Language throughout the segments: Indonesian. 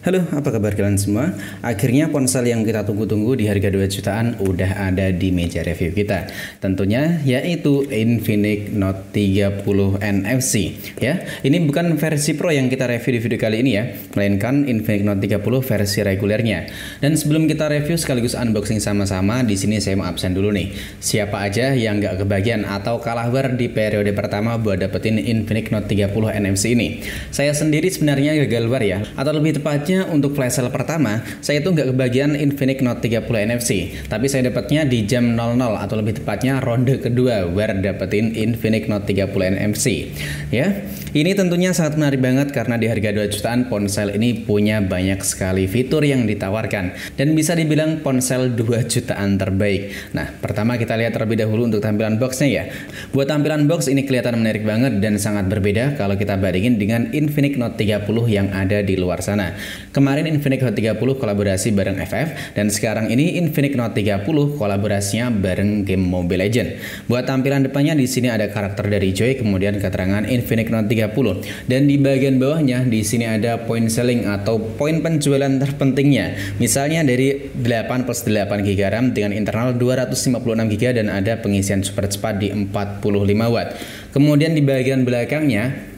Halo, apa kabar kalian semua? Akhirnya ponsel yang kita tunggu-tunggu di harga 2 jutaan udah ada di meja review kita. Tentunya yaitu Infinix Note 30 NFC ya. Ini bukan versi Pro yang kita review di video kali ini ya, melainkan Infinix Note 30 versi regulernya. Dan sebelum kita review sekaligus unboxing sama-sama, di sini saya mau absen dulu nih. Siapa aja yang nggak kebagian atau kalah war di periode pertama buat dapetin Infinix Note 30 NFC ini? Saya sendiri sebenarnya gagal war ya, atau lebih tepatnya untuk flash sale pertama, saya itu nggak kebagian Infinix Note 30 NFC, tapi saya dapatnya di jam 00 atau lebih tepatnya ronde kedua war dapetin Infinix Note 30 NFC. Ya, ini tentunya sangat menarik banget karena di harga 2 jutaan ponsel ini punya banyak sekali fitur yang ditawarkan dan bisa dibilang ponsel 2 jutaan terbaik. Nah, pertama kita lihat terlebih dahulu untuk tampilan boxnya ya. Buat tampilan box ini kelihatan menarik banget dan sangat berbeda kalau kita bandingin dengan Infinix Note 30 yang ada di luar sana. Kemarin Infinix Note 30 kolaborasi bareng FF dan sekarang ini Infinix Note 30 kolaborasinya bareng game Mobile Legends. Buat tampilan depannya di sini ada karakter dari Joy, kemudian keterangan Infinix Note 30 dan di bagian bawahnya di sini ada point selling atau poin penjualan terpentingnya. Misalnya dari 8 plus 8 GB RAM dengan internal 256 GB dan ada pengisian super cepat di 45 Watt. Kemudian di bagian belakangnya,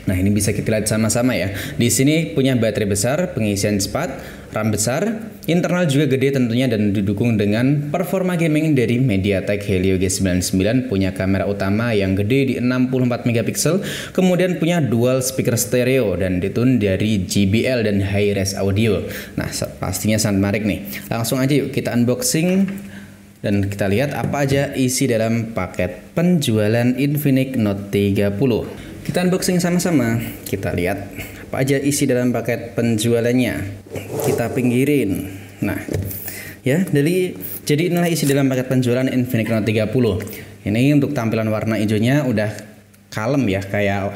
nah ini bisa kita lihat sama-sama ya. Di sini punya baterai besar, pengisian cepat, RAM besar, internal juga gede tentunya dan didukung dengan performa gaming dari MediaTek Helio G99, punya kamera utama yang gede di 64 megapiksel, kemudian punya dual speaker stereo dan ditune dari JBL dan high-res audio. Nah, pastinya sangat menarik nih. Langsung aja yuk kita unboxing dan kita lihat apa aja isi dalam paket penjualan Infinix Note 30. Kita unboxing sama-sama, kita lihat apa aja isi dalam paket penjualannya. Kita pinggirin. Nah, ya, jadi inilah isi dalam paket penjualan Infinix Note 30. Ini untuk tampilan warna hijaunya udah kalem ya, kayak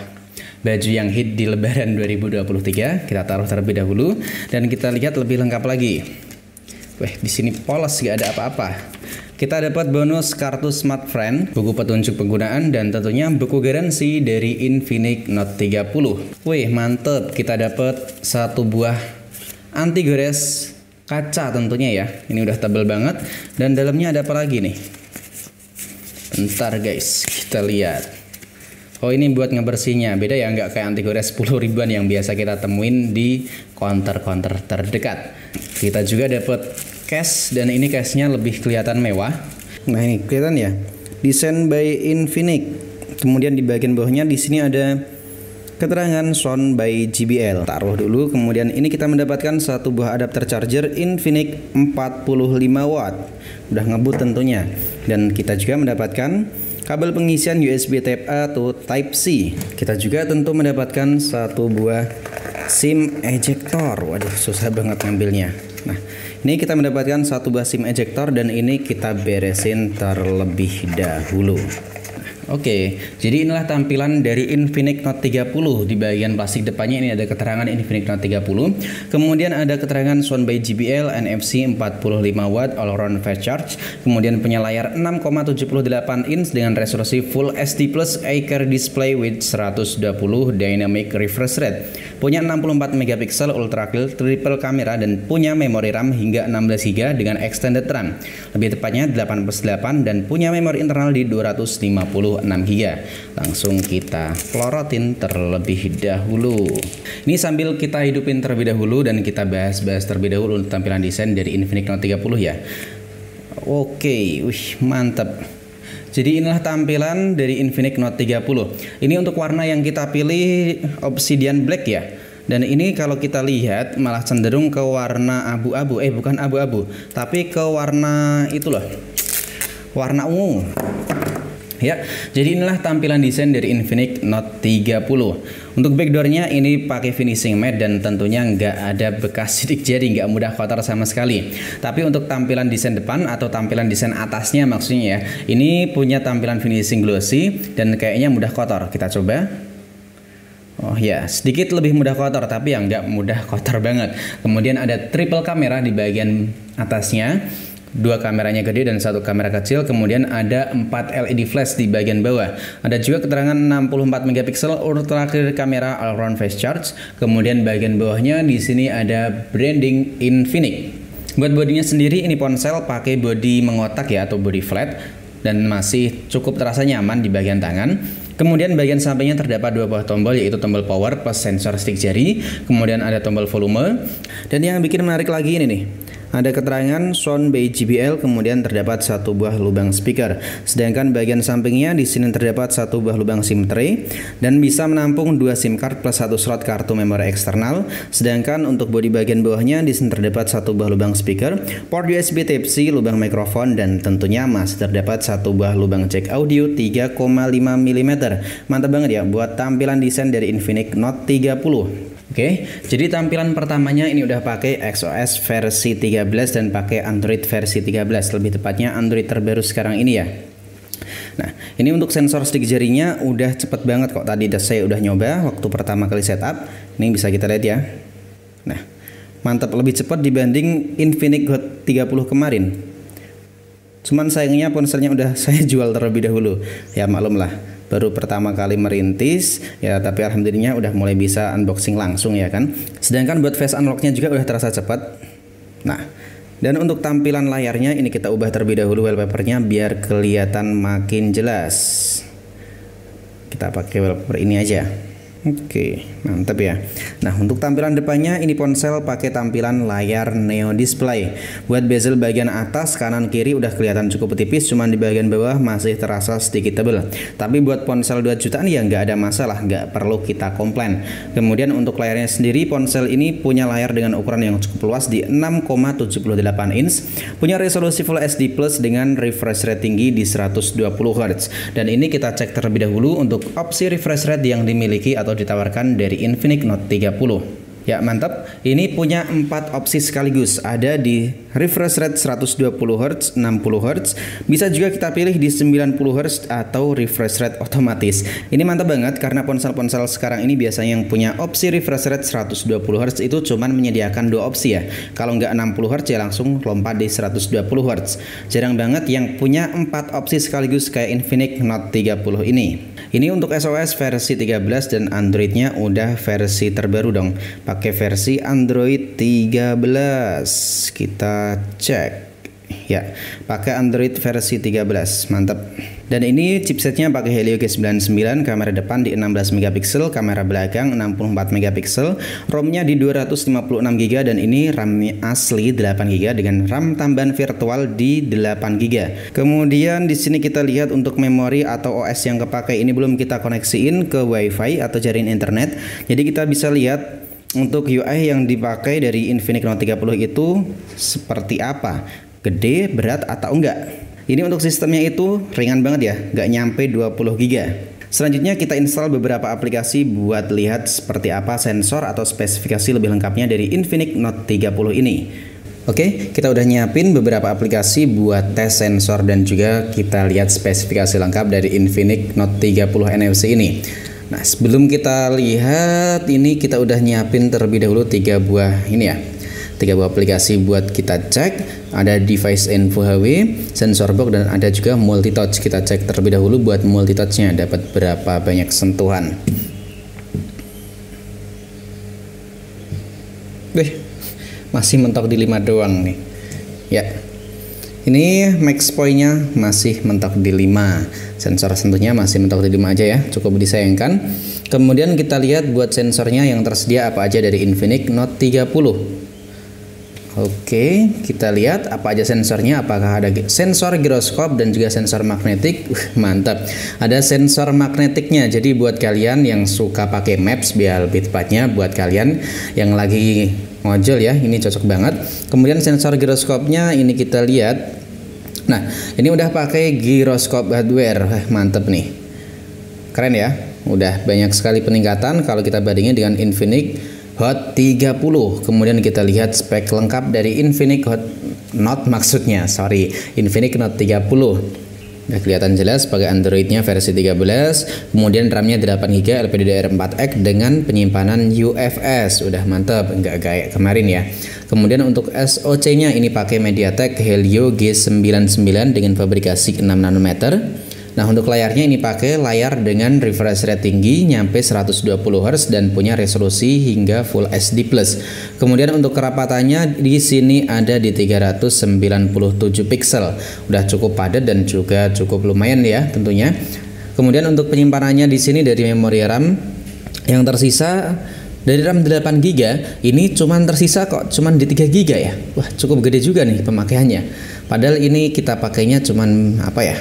baju yang hit di Lebaran 2023. Kita taruh terlebih dahulu dan kita lihat lebih lengkap lagi. Wah, di sini polos, gak ada apa-apa. Kita dapat bonus kartu Smart Friend, buku petunjuk penggunaan, dan tentunya buku garansi dari Infinix Note 30. Wih, mantep. Kita dapat satu buah anti gores kaca tentunya ya. Ini udah tebal banget. Dan dalamnya ada apa lagi nih? Bentar guys, kita lihat. Oh, ini buat ngebersihnya. Beda ya, nggak kayak anti gores 10 ribuan yang biasa kita temuin di counter-counter terdekat. Kita juga dapat case dan ini case-nya lebih kelihatan mewah. Nah, ini kelihatan ya, desain by Infinix. Kemudian di bagian bawahnya di sini ada keterangan sound by JBL. Taruh dulu. Kemudian ini kita mendapatkan satu buah adapter charger Infinix 45 watt. Udah ngebut tentunya. Dan kita juga mendapatkan kabel pengisian USB Type A atau Type C. Kita juga tentu mendapatkan satu buah SIM ejector. Waduh, susah banget ngambilnya. Nah, ini kita mendapatkan satu buah SIM ejector dan ini kita beresin terlebih dahulu. Oke, jadi inilah tampilan dari Infinix Note 30. Di bagian plastik depannya ini ada keterangan Infinix Note 30. Kemudian ada keterangan sound by JBL, NFC 45 watt, all around fast charge. Kemudian punya layar 6,78 inch dengan resolusi Full HD Plus AR display with 120 dynamic refresh rate. Punya 64 megapiksel ultra clear triple kamera dan punya memori RAM hingga 16 GB dengan extended RAM. Lebih tepatnya 8+8 dan punya memori internal di 256 GB. Langsung kita pelorotin terlebih dahulu. Ini sambil kita hidupin terlebih dahulu dan kita bahas-bahas terlebih dahulu untuk tampilan desain dari Infinix Note 30 ya. Oke, wih, mantap. Jadi inilah tampilan dari Infinix Note 30. Ini untuk warna yang kita pilih Obsidian Black ya. Dan ini kalau kita lihat malah cenderung ke warna abu-abu. Bukan abu-abu, tapi ke warna itu loh, warna ungu. Ya, jadi inilah tampilan desain dari Infinix Note 30. Untuk backdoornya ini pakai finishing matte dan tentunya nggak ada bekas sidik jari, nggak mudah kotor sama sekali. Tapi untuk tampilan desain depan atau tampilan desain atasnya maksudnya ya, ini punya tampilan finishing glossy dan kayaknya mudah kotor. Kita coba. Oh ya, sedikit lebih mudah kotor tapi yang nggak mudah kotor banget. Kemudian ada triple kamera di bagian atasnya. Dua kameranya gede dan satu kamera kecil, kemudian ada 4 LED flash di bagian bawah. Ada juga keterangan 64 megapiksel ultra clear kamera all round face charge. Kemudian bagian bawahnya di sini ada branding Infinix. Buat bodinya sendiri ini ponsel pakai bodi mengotak ya atau bodi flat dan masih cukup terasa nyaman di bagian tangan. Kemudian bagian sampingnya terdapat dua buah tombol, yaitu tombol power plus sensor stick jari. Kemudian ada tombol volume. Dan yang bikin menarik lagi ini nih, ada keterangan sound by JBL, kemudian terdapat satu buah lubang speaker. Sedangkan bagian sampingnya di sini terdapat satu buah lubang SIM tray dan bisa menampung 2 SIM card plus satu slot kartu memori eksternal. Sedangkan untuk bodi bagian bawahnya di sini terdapat satu buah lubang speaker, port USB Type-C, lubang mikrofon, dan tentunya masih terdapat satu buah lubang jack audio 3,5 mm. Mantap banget ya buat tampilan desain dari Infinix Note 30. Oke, jadi tampilan pertamanya ini udah pakai XOS versi 13 dan pakai Android versi 13, lebih tepatnya Android terbaru sekarang ini ya. Nah, ini untuk sensor stick jarinya udah cepet banget kok. Tadi saya udah nyoba waktu pertama kali setup. Ini bisa kita lihat ya. Nah, mantap, lebih cepat dibanding Infinix Hot 30 kemarin. Cuman sayangnya ponselnya udah saya jual terlebih dahulu. Ya maklum lah, baru pertama kali merintis ya, tapi alhamdulillahnya udah mulai bisa unboxing langsung ya kan. Sedangkan buat face unlocknya juga udah terasa cepat. Nah, dan untuk tampilan layarnya ini kita ubah terlebih dahulu wallpapernya biar kelihatan makin jelas. Kita pakai wallpaper ini aja. Oke, mantap ya. Nah, untuk tampilan depannya ini ponsel pakai tampilan layar Neo Display. Buat bezel bagian atas, kanan, kiri udah kelihatan cukup tipis, cuman di bagian bawah masih terasa sedikit tebal. Tapi buat ponsel 2 jutaan ya nggak ada masalah, nggak perlu kita komplain. Kemudian untuk layarnya sendiri, ponsel ini punya layar dengan ukuran yang cukup luas di 6,78 inch, punya resolusi Full HD Plus dengan refresh rate tinggi di 120 Hz. Dan ini kita cek terlebih dahulu untuk opsi refresh rate yang dimiliki atau ditawarkan dari Infinix Note 30. Ya mantap, ini punya 4 opsi sekaligus. Ada di refresh rate 120 Hz, 60 Hz, bisa juga kita pilih di 90 Hz atau refresh rate otomatis. Ini mantap banget karena ponsel-ponsel sekarang ini biasanya yang punya opsi refresh rate 120 Hz itu cuman menyediakan 2 opsi ya. Kalau nggak 60 Hz ya langsung lompat di 120 Hz. Jarang banget yang punya 4 opsi sekaligus kayak Infinix Note 30 ini. Ini untuk SOS versi 13 dan Androidnya udah versi terbaru dong. Pakai versi Android 13. Kita cek. Ya, pakai Android versi 13. Mantap. Dan ini chipsetnya pakai Helio G99, kamera depan di 16 megapiksel, kamera belakang 64 megapiksel, ROM-nya di 256 GB dan ini RAM asli 8 GB dengan RAM tambahan virtual di 8 GB. Kemudian di sini kita lihat untuk memori atau OS yang kepakai ini belum kita koneksiin ke WiFi atau jaringan internet. Jadi kita bisa lihat untuk UI yang dipakai dari Infinix Note 30 itu seperti apa, gede, berat atau enggak. Ini untuk sistemnya itu ringan banget ya, nggak nyampe 20 GB. Selanjutnya kita install beberapa aplikasi buat lihat seperti apa sensor atau spesifikasi lebih lengkapnya dari Infinix Note 30 ini. Oke, kita udah nyiapin beberapa aplikasi buat tes sensor dan juga kita lihat spesifikasi lengkap dari Infinix Note 30 NFC ini. Nah, sebelum kita lihat ini kita udah nyiapin terlebih dahulu 3 buah ini ya. 3 buah aplikasi buat kita cek. Ada device info HW, sensor box, dan ada juga multi touch. Kita cek terlebih dahulu buat multi touch-nya dapat berapa banyak sentuhan. Masih mentok di 5 doang nih. Ya. Ini max point-nya masih mentok di 5. Sensor sentuhnya masih mentok di 5 aja ya, cukup disayangkan. Kemudian kita lihat buat sensornya yang tersedia apa aja dari Infinix Note 30. Oke, kita lihat apa aja sensornya. Apakah ada sensor giroskop dan juga sensor magnetik? Mantap, ada sensor magnetiknya. Jadi buat kalian yang suka pakai maps, biar lebih tepatnya buat kalian yang lagi ngojol ya, ini cocok banget. Kemudian sensor giroskopnya ini kita lihat. Nah, ini udah pakai giroskop hardware. Mantap nih, keren ya. Udah banyak sekali peningkatan kalau kita bandingin dengan Infinix Hot 30. Kemudian kita lihat spek lengkap dari Infinix Hot Note, Infinix Note 30. Udah kelihatan jelas pakai Androidnya versi 13. Kemudian RAM-nya 8GB LPDDR4X dengan penyimpanan UFS. Udah mantap, nggak kayak kemarin ya. Kemudian untuk SoC-nya ini pakai MediaTek Helio G99 dengan fabrikasi 6 nanometer. Nah, untuk layarnya ini pakai layar dengan refresh rate tinggi nyampe 120 Hz dan punya resolusi hingga Full HD+. Kemudian untuk kerapatannya di sini ada di 397 pixel. Udah cukup padat dan juga cukup lumayan ya tentunya. Kemudian untuk penyimpanannya di sini dari memori RAM yang tersisa dari RAM 8GB ini cuman tersisa kok cuman di 3GB ya. Wah, cukup gede juga nih pemakaiannya. Padahal ini kita pakainya cuman apa ya?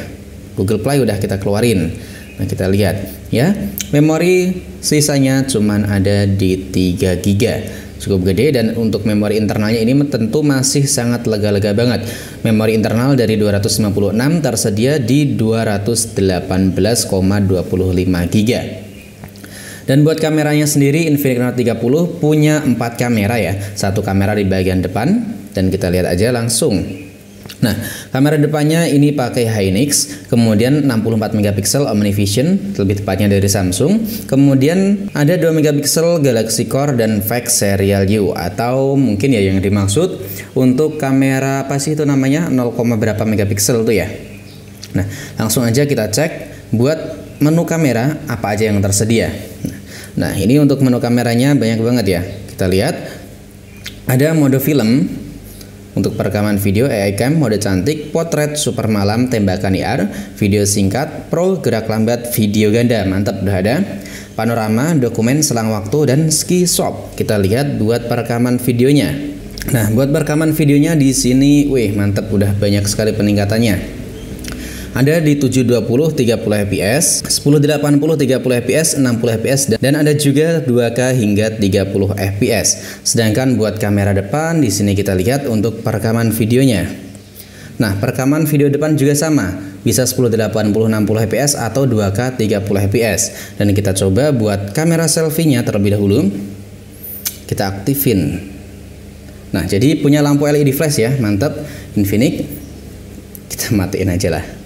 Google Play udah kita keluarin. Nah, kita lihat ya. Memori sisanya cuman ada di 3GB. Cukup gede, dan untuk memori internalnya ini tentu masih sangat lega-lega banget. Memori internal dari 256 tersedia di 218,25GB. Dan buat kameranya sendiri Infinix Note 30 punya 4 kamera ya. Satu kamera di bagian depan, dan kita lihat aja langsung. Nah, kamera depannya ini pakai Hynix, kemudian 64 megapiksel OmniVision, lebih tepatnya dari Samsung. Kemudian ada 2 megapiksel Galaxy Core dan Flex Serial U, atau mungkin ya yang dimaksud untuk kamera apa sih itu namanya 0, berapa megapiksel tuh ya. Nah, langsung aja kita cek buat menu kamera apa aja yang tersedia. Nah, ini untuk menu kameranya banyak banget ya. Kita lihat ada mode film. Untuk perekaman video AI Cam, mode cantik, potret, super malam, tembakan IR, video singkat, pro, gerak lambat, video ganda, mantap udah ada. Panorama, dokumen, selang waktu, dan ski shop. Kita lihat buat perekaman videonya. Nah, buat perekaman videonya di sini, wih mantap, udah banyak sekali peningkatannya. Ada di 720 30 fps, 1080 30 fps, 60 fps, dan ada juga 2K hingga 30 fps. Sedangkan buat kamera depan di sini kita lihat untuk perekaman videonya. Nah, perekaman video depan juga sama, bisa 1080 60 fps atau 2K 30 fps. Dan kita coba buat kamera selfie-nya terlebih dahulu. Kita aktifin. Nah, jadi punya lampu LED flash ya, mantap. Infinix. Kita matiin aja lah.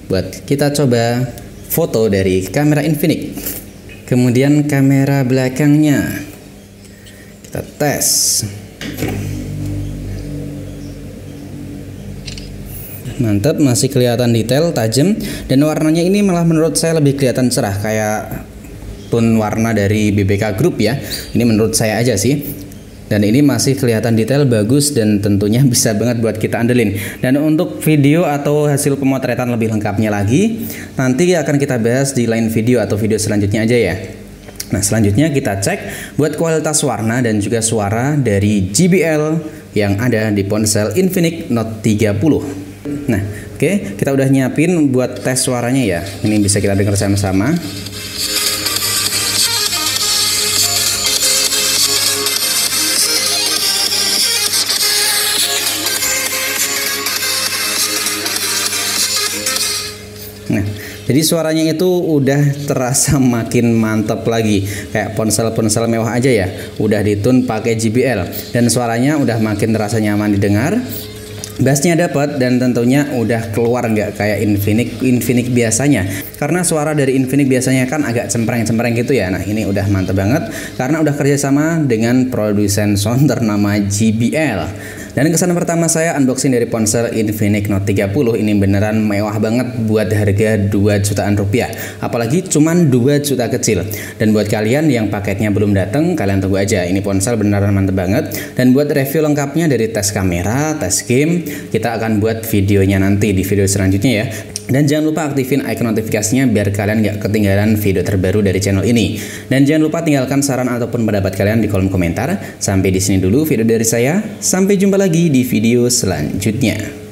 Buat kita coba foto dari kamera Infinix. Kemudian kamera belakangnya kita tes. Mantap, masih kelihatan detail, tajam, dan warnanya ini malah menurut saya lebih kelihatan cerah kayak tone warna dari BBK Group ya. Ini menurut saya aja sih. Dan ini masih kelihatan detail, bagus, dan tentunya bisa banget buat kita andelin. Dan untuk video atau hasil pemotretan lebih lengkapnya lagi, nanti akan kita bahas di lain video atau video selanjutnya aja ya. Nah, selanjutnya kita cek buat kualitas warna dan juga suara dari JBL yang ada di ponsel Infinix Note 30. Nah, oke, kita udah nyiapin buat tes suaranya ya. Ini bisa kita dengar sama-sama. Nah, jadi suaranya itu udah terasa makin mantap lagi, kayak ponsel-ponsel mewah aja ya. Udah ditune pakai JBL dan suaranya udah makin terasa nyaman didengar. Bassnya dapat dan tentunya udah keluar nggak kayak Infinix biasanya. Karena suara dari Infinix biasanya kan agak cempreng-cempreng gitu ya. Nah, ini udah mantap banget karena udah kerjasama dengan produsen sound ternama JBL. Dan kesan pertama saya unboxing dari ponsel Infinix Note 30 ini beneran mewah banget buat harga 2 jutaan rupiah. Apalagi cuman 2 juta kecil. Dan buat kalian yang paketnya belum datang, kalian tunggu aja. Ini ponsel beneran mantep banget. Dan buat review lengkapnya dari tes kamera, tes game, kita akan buat videonya nanti di video selanjutnya ya. Dan jangan lupa aktifin icon notifikasinya biar kalian gak ketinggalan video terbaru dari channel ini. Dan jangan lupa tinggalkan saran ataupun pendapat kalian di kolom komentar. Sampai di sini dulu video dari saya. Sampai jumpa lagi di video selanjutnya.